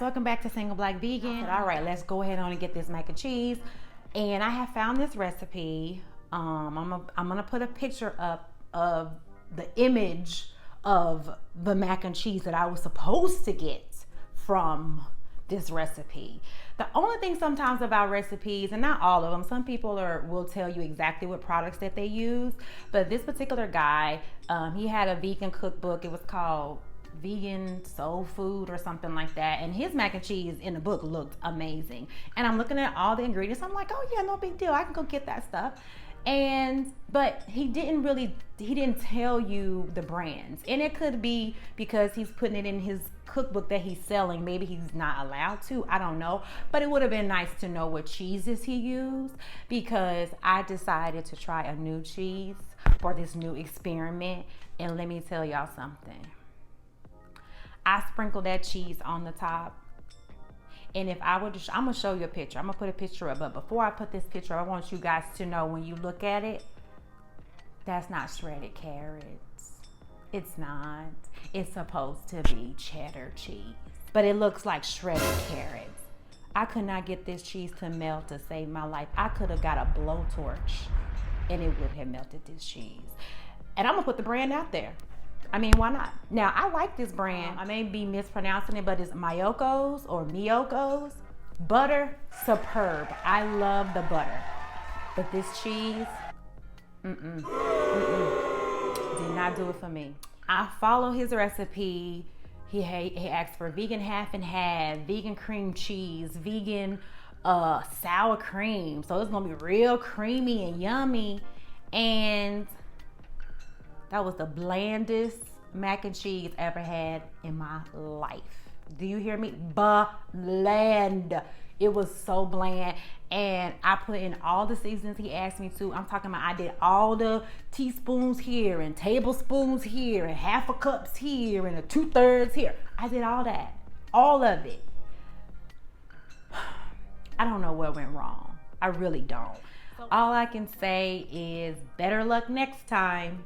welcome back to Single Black Vegan. All right, let's go ahead on and get this mac and cheese. And I have found this recipe. I'm gonna put a picture up of the image of the mac and cheese that I was supposed to get from this recipe. The only thing sometimes about recipes, and not all of them, some people will tell you exactly what products that they use, but this particular guy, he had a vegan cookbook. It was called Vegan Soul Food or something like that, and his mac and cheese in the book looked amazing. And I'm looking at all the ingredients, I'm like, oh yeah, no big deal, I can go get that stuff. But he didn't tell you the brands, and it could be because he's putting it in his cookbook that he's selling. Maybe he's not allowed to, I don't know, but it would have been nice to know what cheeses he used, because I decided to try a new cheese for this new experiment. And let me tell y'all something, I sprinkled that cheese on the top. And if I would, I'm gonna show you a picture. I'm gonna put a picture up, but before I put this picture up, I want you guys to know, when you look at it, that's not shredded carrots. It's not. It's supposed to be cheddar cheese, but it looks like shredded carrots. I could not get this cheese to melt to save my life. I could have got a blowtorch and it would have melted this cheese. And I'm gonna put the brand out there. I mean, why not? Now, I like this brand. I may be mispronouncing it, but it's Miyoko's or Miyoko's. Butter, superb. I love the butter. But this cheese, did not do it for me. I follow his recipe. He asked for vegan half and half, vegan cream cheese, vegan sour cream. So it's gonna be real creamy and yummy. And that was the blandest mac and cheese ever had in my life. Do you hear me? Bland. It was so bland. And I put in all the seasonings he asked me to. I'm talking about, I did all the teaspoons here and tablespoons here and half a cups here and a 2/3 here. I did all that. All of it. I don't know what went wrong. I really don't. All I can say is better luck next time.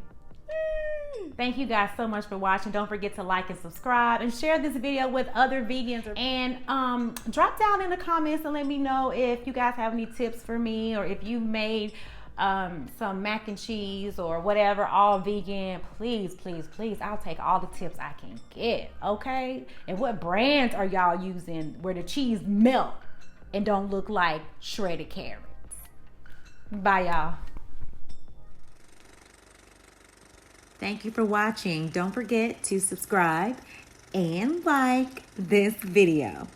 Thank you guys so much for watching. Don't forget to like and subscribe and share this video with other vegans. And drop down in the comments and let me know if you guys have any tips for me, or if you made some mac and cheese or whatever, all vegan. Please, please, please, I'll take all the tips I can get, okay? And what brands are y'all using where the cheese melt and don't look like shredded carrots? Bye, y'all. Thank you for watching. Don't forget to subscribe and like this video.